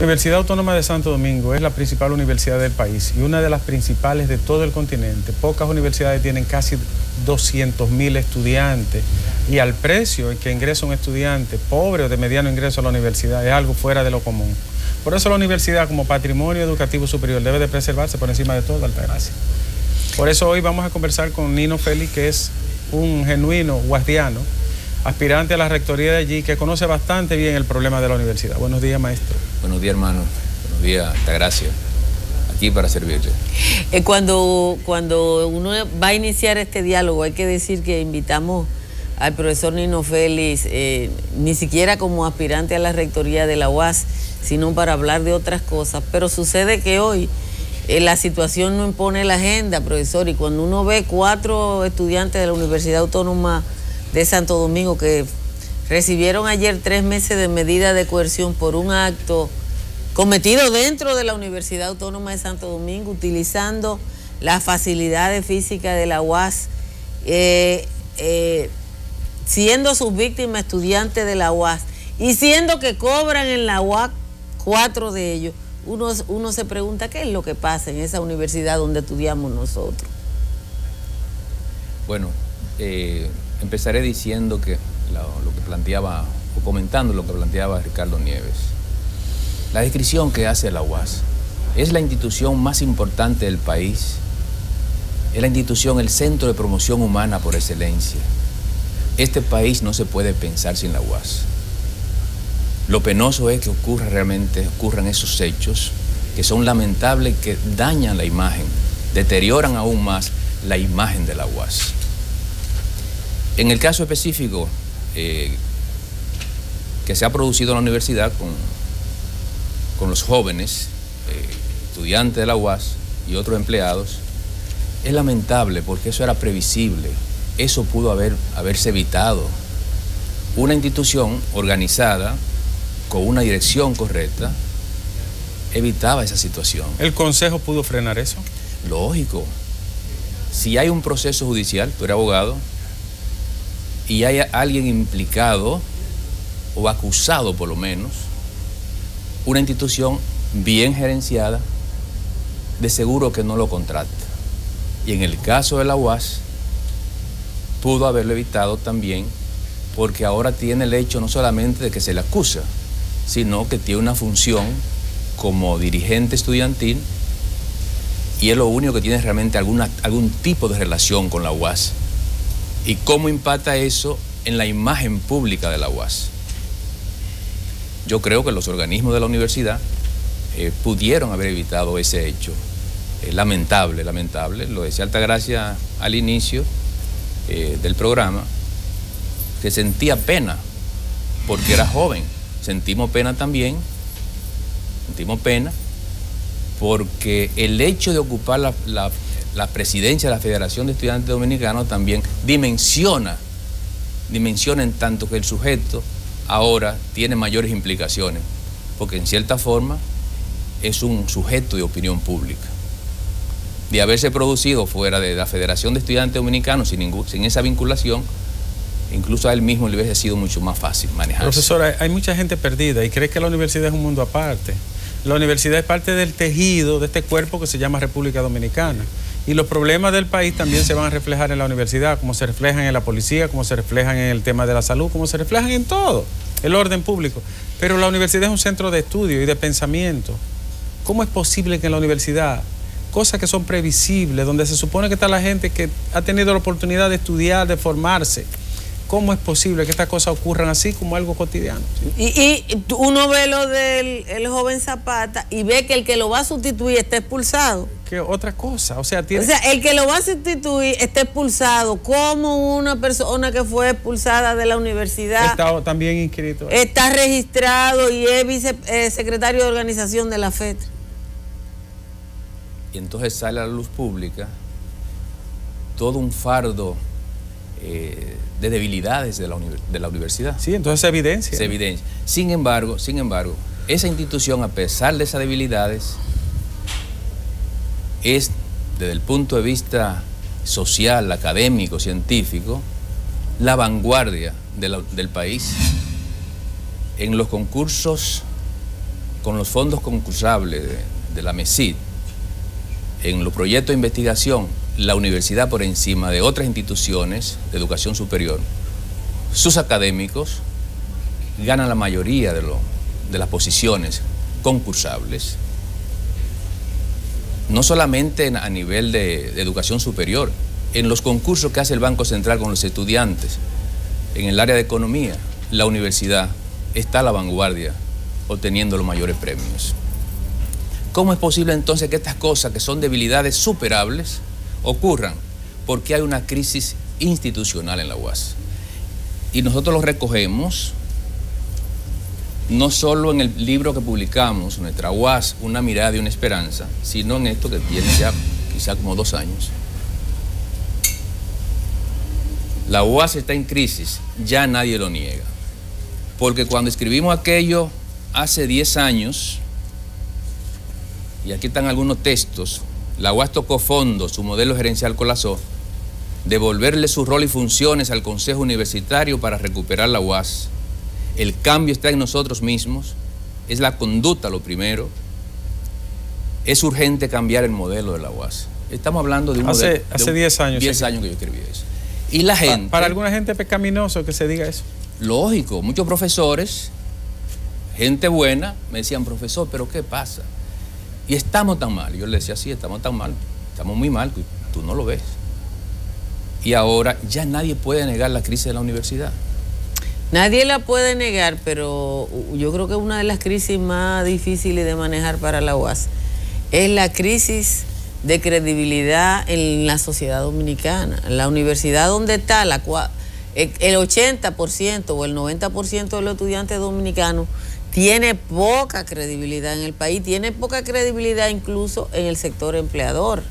La Universidad Autónoma de Santo Domingo es la principal universidad del país y una de las principales de todo el continente. Pocas universidades tienen casi 200.000 estudiantes y al precio en que ingresa un estudiante pobre o de mediano ingreso a la universidad es algo fuera de lo común. Por eso la universidad como patrimonio educativo superior debe de preservarse por encima de todo, Altagracia. Por eso hoy vamos a conversar con Nino Félix, que es un genuino guardiano, aspirante a la rectoría de allí, que conoce bastante bien el problema de la universidad. Buenos días, maestro. Buenos días, hermano. Buenos días, Altagracia. Aquí para servirle. Cuando uno va a iniciar este diálogo, hay que decir que invitamos al profesor Nino Félix, ni siquiera como aspirante a la rectoría de la UAS, sino para hablar de otras cosas. Pero sucede que hoy la situación no impone la agenda, profesor, y cuando uno ve 4 estudiantes de la Universidad Autónoma de Santo Domingo que recibieron ayer 3 meses de medida de coerción por un acto cometido dentro de la Universidad Autónoma de Santo Domingo, utilizando las facilidades físicas de la UAS, siendo sus víctimas estudiantes de la UAS y siendo que cobran en la UAS 4 de ellos, uno se pregunta qué es lo que pasa en esa universidad donde estudiamos nosotros. Bueno, empezaré diciendo que lo que planteaba, o comentando lo que planteaba Ricardo Nieves. La descripción que hace la UAS es la institución más importante del país, es la institución, el centro de promoción humana por excelencia. Este país no se puede pensar sin la UAS. Lo penoso es que ocurran esos hechos que son lamentables, que dañan la imagen, deterioran aún más la imagen de la UAS. En el caso específico que se ha producido en la universidad con los jóvenes, estudiantes de la UAS y otros empleados, es lamentable porque eso era previsible, eso pudo haberse evitado. Una institución organizada, con una dirección correcta, evitaba esa situación. ¿El Consejo pudo frenar eso? Lógico. Si hay un proceso judicial, tú eres abogado, y hay alguien implicado o acusado por lo menos, una institución bien gerenciada, de seguro que no lo contrata. Y en el caso de la UAS, pudo haberlo evitado también, porque ahora tiene el hecho no solamente de que se le acusa, sino que tiene una función como dirigente estudiantil y es lo único que tiene realmente algún tipo de relación con la UAS. ¿Y cómo impacta eso en la imagen pública de la UAS? Yo creo que los organismos de la universidad pudieron haber evitado ese hecho. Lamentable, lo decía Altagracia al inicio del programa, que sentía pena porque era joven. Sentimos pena también, porque el hecho de ocupar la presidencia de la Federación de Estudiantes Dominicanos también dimensiona en tanto que el sujeto ahora tiene mayores implicaciones, porque en cierta forma es un sujeto de opinión pública. De haberse producido fuera de la Federación de Estudiantes Dominicanos sin esa vinculación, incluso a él mismo le hubiese sido mucho más fácil manejarse. Profesora, hay mucha gente perdida y cree que la universidad es un mundo aparte. La universidad es parte del tejido de este cuerpo que se llama República Dominicana. Y los problemas del país también se van a reflejar en la universidad, como se reflejan en la policía, como se reflejan en el tema de la salud, como se reflejan en todo, el orden público. Pero la universidad es un centro de estudio y de pensamiento. ¿Cómo es posible que en la universidad, cosas que son previsibles, donde se supone que está la gente que ha tenido la oportunidad de estudiar, de formarse, cómo es posible que estas cosas ocurran así como algo cotidiano? Y uno ve lo del joven Zapata y ve que el que lo va a sustituir está expulsado. ¿Qué otra cosa? O sea, el que lo va a sustituir está expulsado. ¿Cómo una persona que fue expulsada de la universidad está también inscrito? Está registrado y es secretario de organización de la FED. Y entonces sale a la luz pública todo un fardo de debilidades de la universidad. Sí, entonces se evidencia. Se evidencia. Sin embargo, esa institución, a pesar de esas debilidades, es, desde el punto de vista social, académico, científico, la vanguardia del país. En los concursos con los fondos concursables de la MESID, en los proyectos de investigación, la universidad por encima de otras instituciones de educación superior, sus académicos ganan la mayoría de las posiciones concursables, no solamente a nivel de educación superior, en los concursos que hace el Banco Central con los estudiantes, en el área de economía, la universidad está a la vanguardia, obteniendo los mayores premios. ¿Cómo es posible entonces que estas cosas, que son debilidades superables, ocurran? Porque hay una crisis institucional en la UAS. Y nosotros lo recogemos no solo en el libro que publicamos, Nuestra UAS, una mirada y una esperanza, sino en esto que tiene ya quizá como 2 años. La UAS está en crisis, ya nadie lo niega. Porque cuando escribimos aquello hace 10 años, y aquí están algunos textos, la UAS tocó fondo, su modelo gerencial colapsó, devolverle su rol y funciones al Consejo Universitario para recuperar la UAS. El cambio está en nosotros mismos, es la conducta lo primero. Es urgente cambiar el modelo de la UAS. Estamos hablando de un modelo... Hace 10 años. 10 años que yo escribí eso. Y la gente... Para alguna gente es pecaminoso que se diga eso. Lógico, muchos profesores, gente buena, me decían, profesor, ¿pero qué pasa? Y estamos tan mal. Yo le decía, sí, estamos tan mal, estamos muy mal, tú no lo ves. Y ahora ya nadie puede negar la crisis de la universidad. Nadie la puede negar, pero yo creo que una de las crisis más difíciles de manejar para la UAS es la crisis de credibilidad en la sociedad dominicana. La universidad donde está, el 80% o el 90% de los estudiantes dominicanos tiene poca credibilidad en el país, tiene poca credibilidad incluso en el sector empleador.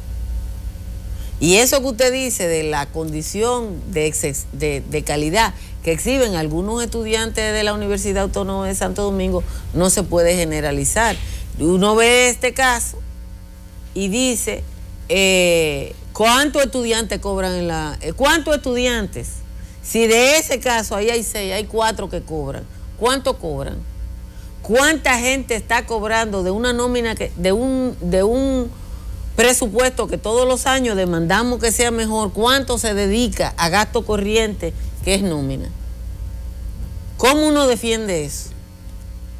Y eso que usted dice de la condición de calidad que exhiben algunos estudiantes de la Universidad Autónoma de Santo Domingo no se puede generalizar. Uno ve este caso y dice, ¿cuántos estudiantes cobran en la... ¿Cuántos estudiantes? Si de ese caso ahí hay 6, hay 4 que cobran. ¿Cuánto cobran? ¿Cuánta gente está cobrando de una nómina, de un presupuesto que todos los años demandamos que sea mejor? ¿Cuánto se dedica a gasto corriente que es nómina? ¿Cómo uno defiende eso?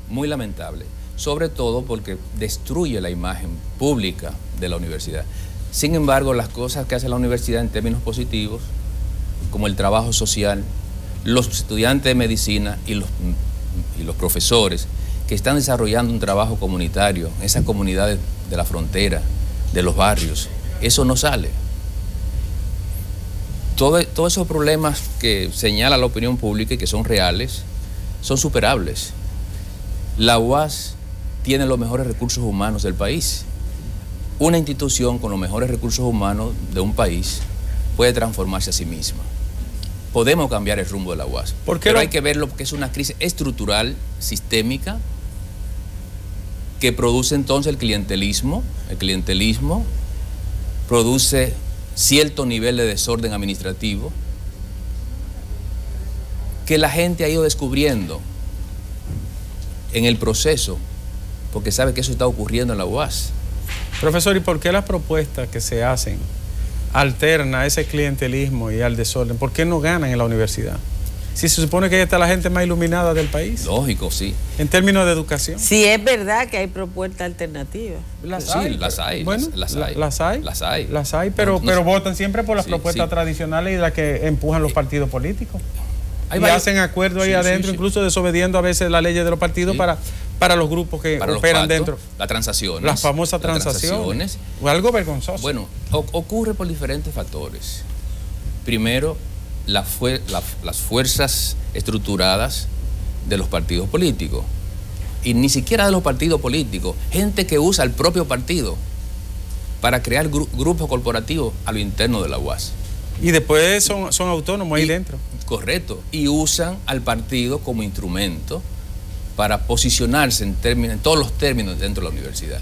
Muy lamentable, sobre todo porque destruye la imagen pública de la universidad. Sin embargo, las cosas que hace la universidad en términos positivos, como el trabajo social, los estudiantes de medicina y los profesores que están desarrollando un trabajo comunitario en esas comunidades de la frontera, de los barrios, eso no sale. Todos esos problemas que señala la opinión pública y que son reales, son superables. La UAS tiene los mejores recursos humanos del país. Una institución con los mejores recursos humanos de un país puede transformarse a sí misma. Podemos cambiar el rumbo de la UAS, pero hay que verlo que es una crisis estructural, sistémica, que produce entonces el clientelismo. El clientelismo produce cierto nivel de desorden administrativo que la gente ha ido descubriendo en el proceso, porque sabe que eso está ocurriendo en la UAS. Profesor, ¿y por qué las propuestas que se hacen alternan a ese clientelismo y al desorden? ¿Por qué no ganan en la universidad? Si se supone que ahí está la gente más iluminada del país. Lógico, sí. En términos de educación. Sí, es verdad que hay propuestas alternativas. Las hay. Bueno, las hay, pero votan siempre por las propuestas tradicionales y las que empujan los partidos políticos. Y hacen acuerdos ahí adentro, incluso desobediendo a veces las leyes de los partidos para los grupos que operan dentro. Las transacciones. Las famosas transacciones. Algo vergonzoso. Bueno, ocurre por diferentes factores. Primero, las fuerzas estructuradas de los partidos políticos. Y ni siquiera de los partidos políticos. Gente que usa el propio partido para crear grupos corporativos a lo interno de la UAS. Y después son autónomos ahí dentro. Correcto. Y usan al partido como instrumento para posicionarse en todos los términos dentro de la universidad.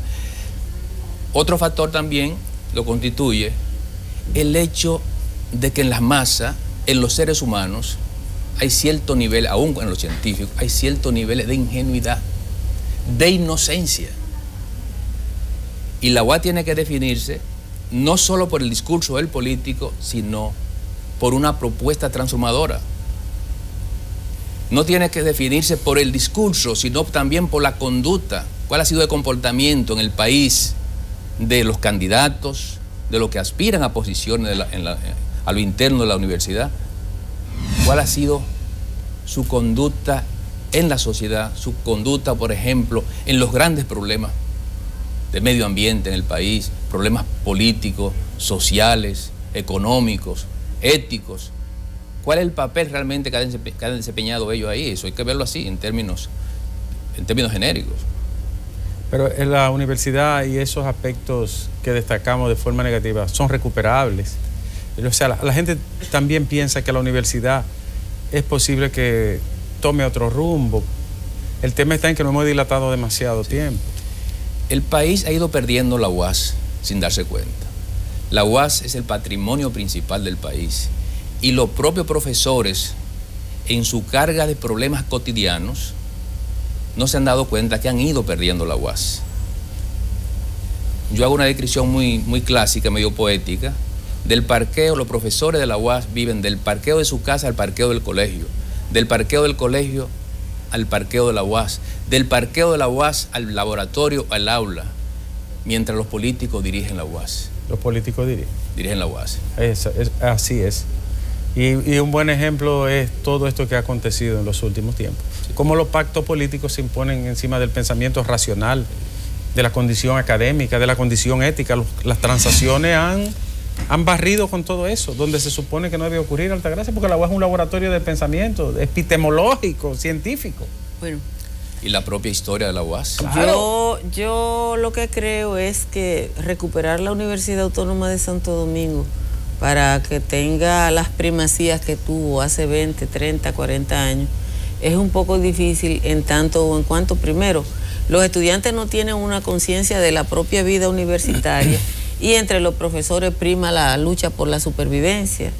Otro factor también lo constituye el hecho de que en las masas, en los seres humanos, hay cierto nivel, aún en los científicos, hay cierto nivel de ingenuidad. de inocencia. Y la UAS tiene que definirse no solo por el discurso del político, sino por una propuesta transformadora. No tiene que definirse por el discurso, sino también por la conducta. ¿Cuál ha sido el comportamiento en el país de los candidatos, de los que aspiran a posiciones a lo interno de la universidad? ¿Cuál ha sido su conducta en la sociedad, su conducta, por ejemplo, en los grandes problemas de medio ambiente en el país, problemas políticos, sociales, económicos, éticos? ¿Cuál es el papel realmente que han desempeñado ellos ahí? Eso hay que verlo así, en términos genéricos. Pero en la universidad y esos aspectos que destacamos de forma negativa son recuperables. O sea, la gente también piensa que la universidad es posible que tome otro rumbo. El tema está en que no hemos dilatado demasiado tiempo. El país ha ido perdiendo la UAS sin darse cuenta. La UAS es el patrimonio principal del país y los propios profesores, en su carga de problemas cotidianos, no se han dado cuenta que han ido perdiendo la UAS. Yo hago una descripción muy clásica, medio poética, del parqueo. Los profesores de la UAS viven del parqueo de su casa al parqueo del colegio, del parqueo del colegio al parqueo de la UAS, del parqueo de la UAS al laboratorio, al aula, mientras los políticos dirigen la UAS. Los políticos dirigen la UAS. Así es. Y un buen ejemplo es todo esto que ha acontecido en los últimos tiempos. Sí. Cómo los pactos políticos se imponen encima del pensamiento racional, de la condición académica, de la condición ética. Las transacciones han barrido con todo eso, donde se supone que no debe ocurrir Altagracia, porque la UAS es un laboratorio de pensamiento epistemológico, científico. Bueno. Y la propia historia de la UAS. Claro. Yo lo que creo es que recuperar la Universidad Autónoma de Santo Domingo para que tenga las primacías que tuvo hace 20, 30, 40 años, es un poco difícil en tanto o en cuanto, primero, los estudiantes no tienen una conciencia de la propia vida universitaria y entre los profesores prima la lucha por la supervivencia.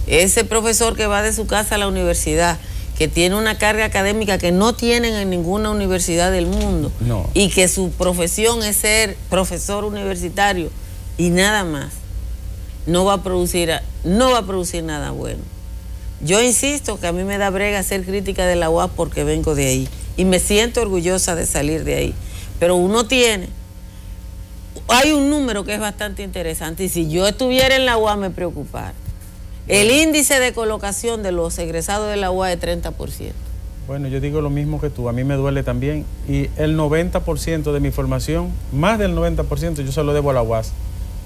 Ese profesor que va de su casa a la universidad, que tiene una carga académica que no tienen en ninguna universidad del mundo, y que su profesión es ser profesor universitario y nada más, no va a producir nada bueno. Yo insisto que a mí me da brega ser crítica de la UAS porque vengo de ahí y me siento orgullosa de salir de ahí, pero hay un número que es bastante interesante y si yo estuviera en la UAS me preocupara. El índice de colocación de los egresados de la UAS es 30%. Bueno, yo digo lo mismo que tú, a mí me duele también y el 90% de mi formación, más del 90% yo se lo debo a la UAS.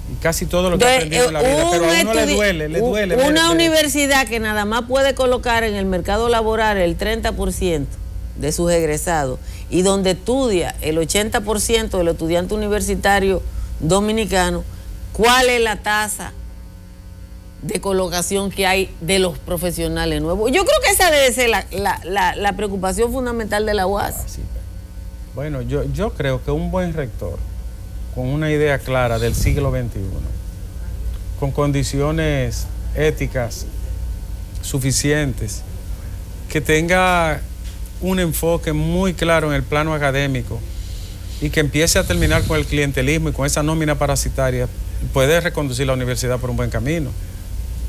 Y casi todo lo que he aprendido en la vida, pero a uno le duele. Una universidad que nada más puede colocar en el mercado laboral el 30% de sus egresados y donde estudia el 80% de los estudiantes universitarios dominicanos, ¿cuál es la tasa de colocación que hay de los profesionales nuevos? Yo creo que esa debe ser la preocupación fundamental de la UAS. Sí. Bueno, yo creo que un buen rector con una idea clara del siglo XXI, con condiciones éticas suficientes, que tenga un enfoque muy claro en el plano académico y que empiece a terminar con el clientelismo y con esa nómina parasitaria, puede reconducir la universidad por un buen camino.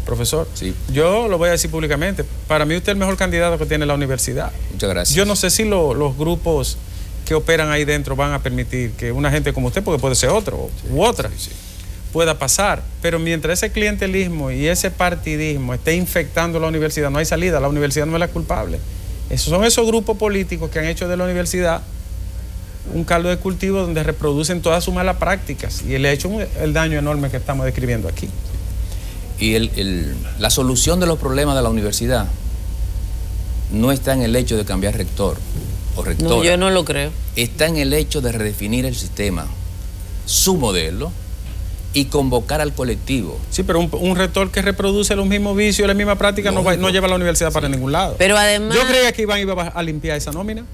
Profesor, sí. Yo lo voy a decir públicamente, para mí usted es el mejor candidato que tiene la universidad. Muchas gracias. Yo no sé si los grupos que operan ahí dentro van a permitir que una gente como usted, porque puede ser otro u otra, pueda pasar, pero mientras ese clientelismo y ese partidismo esté infectando la universidad, no hay salida, la universidad no es la culpable. Son esos grupos políticos que han hecho de la universidad un caldo de cultivo donde reproducen todas sus malas prácticas y le ha hecho el daño enorme que estamos describiendo aquí. Y la solución de los problemas de la universidad no está en el hecho de cambiar rector o rectora. No, yo no lo creo. Está en el hecho de redefinir el sistema, su modelo, y convocar al colectivo. Sí, pero un rector que reproduce los mismos vicios, la misma práctica, no lleva a la universidad para ningún lado. Pero además... Yo creía que Iván iba a limpiar esa nómina.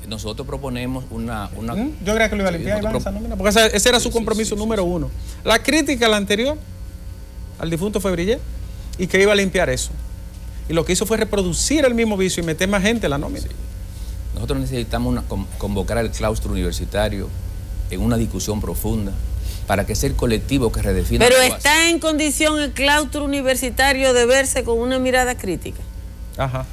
Nosotros proponemos una... Yo creía que lo iba a limpiar Iván esa nómina, porque ese era su compromiso número uno. La crítica a la anterior, al difunto Febrillé, y que iba a limpiar eso. Y lo que hizo fue reproducir el mismo vicio y meter más gente en la nómina. Nosotros necesitamos convocar al claustro universitario en una discusión profunda para que sea el colectivo que redefina. Pero ¿está en condición el claustro universitario de verse con una mirada crítica? Ajá.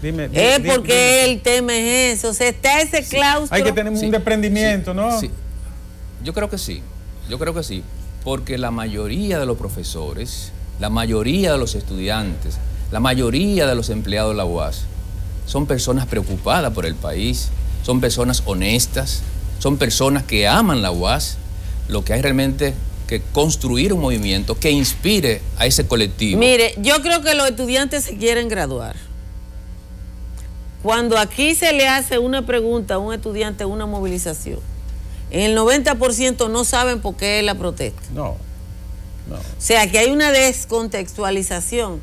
Dime, porque el tema es eso. O sea, está ese claustro. Hay que tener un desprendimiento, ¿no? Sí. Yo creo que sí. Porque la mayoría de los profesores, la mayoría de los estudiantes, la mayoría de los empleados de la UAS son personas preocupadas por el país, son personas honestas, son personas que aman la UAS. Lo que hay realmente que construir un movimiento que inspire a ese colectivo. Mire, yo creo que los estudiantes se quieren graduar. Cuando aquí se le hace una pregunta a un estudiante, una movilización, en el 90% no saben por qué es la protesta. No. O sea, que hay una descontextualización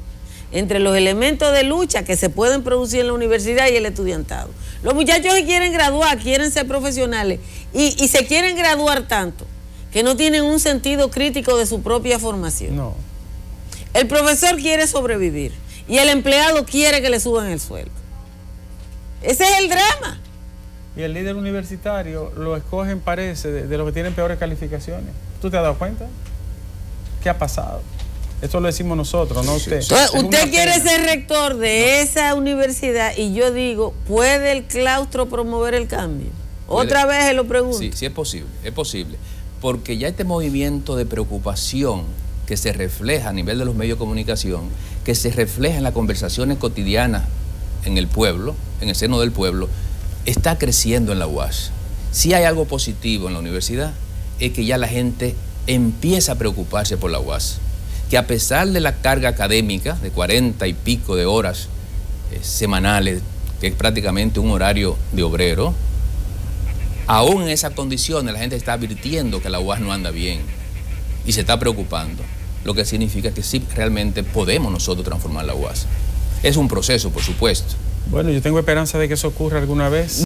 entre los elementos de lucha que se pueden producir en la universidad y el estudiantado. Los muchachos que quieren graduar, quieren ser profesionales y se quieren graduar tanto que no tienen un sentido crítico de su propia formación. No. El profesor quiere sobrevivir y el empleado quiere que le suban el sueldo. Ese es el drama. Y el líder universitario lo escogen, parece, de los que tienen peores calificaciones. ¿Tú te has dado cuenta? ¿Qué ha pasado? Esto lo decimos nosotros, no usted. Entonces, usted quiere ser rector de esa universidad y yo digo, ¿puede el claustro promover el cambio? Otra vez se lo pregunto. Sí, es posible. Porque ya este movimiento de preocupación que se refleja a nivel de los medios de comunicación, que se refleja en las conversaciones cotidianas en el pueblo, en el seno del pueblo, está creciendo en la UAS. Si hay algo positivo en la universidad, es que ya la gente empieza a preocuparse por la UAS. Que a pesar de la carga académica de 40 y pico de horas semanales, que es prácticamente un horario de obrero, aún en esas condiciones la gente está advirtiendo que la UAS no anda bien y se está preocupando, lo que significa que sí realmente podemos nosotros transformar la UAS. Es un proceso, por supuesto. Bueno, yo tengo esperanza de que eso ocurra alguna vez.